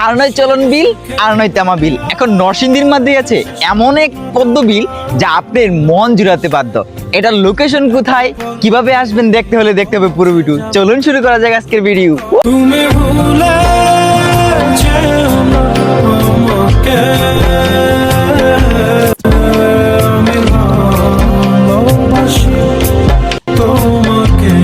আর নয় চলন বিল, আর নয় তেমা বিল। এখন নরসিংদীর মধ্যে আছে এমন এক পদ্ম বিল যা আপনার মন জুড়াতে বাধ্য। এটার লোকেশন কোথায়, কিভাবে আসবেন দেখতে হলে দেখতে হবে পুরো ভিডিও। চলুন শুরু করা যাক আজকের ভিডিও। তুমি ভুলে যেও না আমাকে, আমি ভালোবাসি তোমাকে।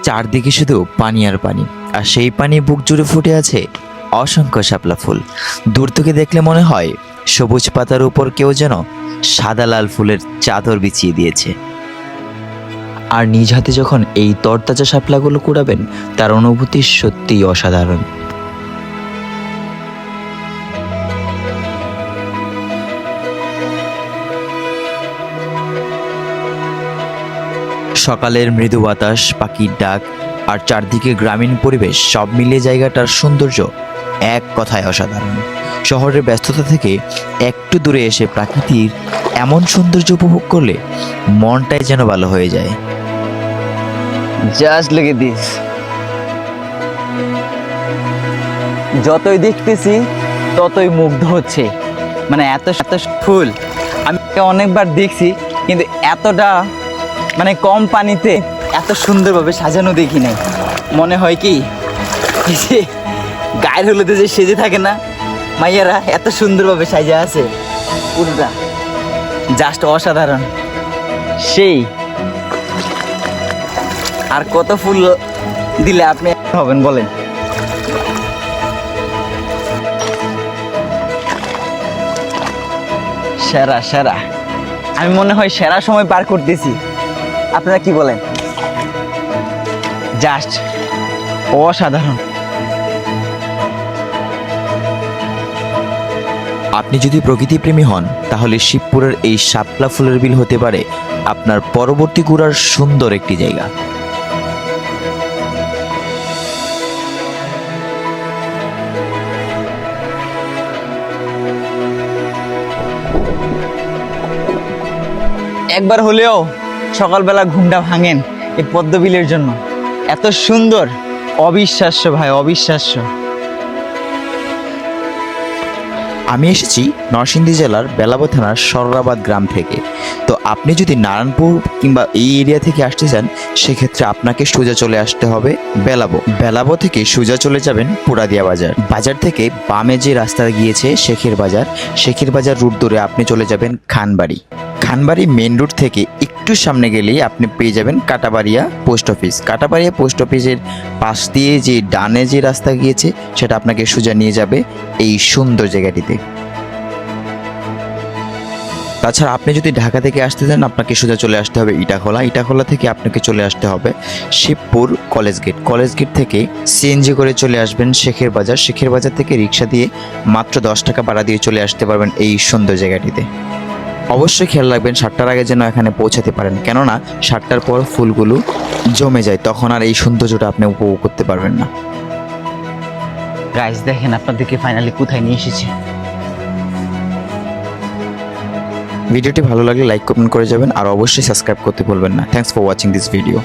চারদিকে শুধু পানি আর পানি, আর সেই পানি বুক জুড়ে ফুটে আছে অসংখ্য শাপলা ফুল। দূর থেকে দেখলে মনে হয় সবুজ পাতার উপর কেউ যেন সাদা লাল ফুলের চাদর বিছিয়ে দিয়েছে। আর নিজ হাতে যখন এই তরতাজা শাপলাগুলো কুড়াবেন, তার অনুভূতি সত্যিই অসাধারণ। সকালের মৃদু বাতাস, পাখির ডাক আর চারদিকে গ্রামীণ পরিবেশ, সব মিলিয়ে জায়গাটার সৌন্দর্য এক কথায় অসাধারণ। শহরের ব্যস্ততা থেকে একটু দূরে এসে প্রাকৃতির এমন সৌন্দর্য উপভোগ করলে মনটাই যেন ভালো হয়ে যায়। Just look at this. যতই দেখতেছি ততই মুগ্ধ হচ্ছে। মানে এত এত ফুল আমি অনেকবার দেখছি, কিন্তু এতটা মানে কম পানিতে এত সুন্দরভাবে সাজানো দেখি নাই। মনে হয় কি এই যে গায়ের হলুদে যে সেজে থাকে না মাইয়ারা, এত সুন্দরভাবে সাজা আছে পুরোটা। জাস্ট অসাধারণ, সেই। আর কত ফুল দিলে আপনি হবেন বলেন? সেরা সেরা, আমি মনে হয় সেরা সময় পার করতেছি। আপনারা কি বলেন? জাস্ট অসাধারণ। আপনি যদি প্রকৃতিপ্রেমী হন, তাহলে শিবপুরের এই শাপলা ফুলের বিল হতে পারে আপনার পরবর্তী ঘোরার সুন্দর একটি জায়গা। একবার হলেও সকালবেলা ঘুমটা ভাঙেন এই পদ্মবিলের জন্য। এত সুন্দর, অবিশ্বাস্য ভাই, অবিশ্বাস্য। আমি এসেছি নরসিংদী জেলার বেলাবো থানার সররাবাদ গ্রাম থেকে। তো আপনি যদি নারায়ণপুর কিংবা এই এরিয়া থেকে আসতে চান, সেক্ষেত্রে আপনাকে সোজা চলে আসতে হবে বেলাবো। বেলাবো থেকে সোজা চলে যাবেন পুরাদিয়া বাজার। বাজার থেকে বামে যে রাস্তা গিয়েছে শেখের বাজার, শেখের বাজার রুট ধরে আপনি চলে যাবেন খানবাড়ি। খানবাড়ি মেন রোড থেকে একটু সামনে গেলেই আপনি পেয়ে যাবেন কাটাবাড়িয়া পোস্ট অফিস। কাটাবাড়িয়া পোস্ট অফিসের পাশ দিয়ে যে ডানে যে রাস্তা গিয়েছে, সেটা আপনাকে সোজা নিয়ে যাবে এই সুন্দর জায়গাটিতে। তাছাড়া আপনি যদি ঢাকা থেকে আসতে চান, আপনাকে সোজা চলে আসতে হবে ইটাখোলা। ইটাখোলা থেকে আপনাকে চলে আসতে হবে Shibpur college gate. College gate থেকে সিএনজি করে চলে আসবেন শেখের বাজার। শেখের বাজার থেকে রিক্সা দিয়ে মাত্র 10 টাকা ভাড়া দিয়ে চলে আসতে পারবেন এই সুন্দর জায়গাটিতে। অবশ্যই খেয়াল রাখবেন 7টার আগে যেন এখানে পৌঁছাতে পারেন, কেননা 7টার পর ফুলগুলো জমে যায়, তখন আর এই সৌন্দর্যটা আপনি উপভোগ করতে পারবেন না। গাইস দেখেন আপনাদেরকে ফাইনালি কোথায় নিয়ে এসেছি। ভিডিওটি ভালো লাগলে লাইক কমেন্ট করে যাবেন, আর অবশ্যই সাবস্ক্রাইব করতে ভুলবেন না। Thanks for watching this video.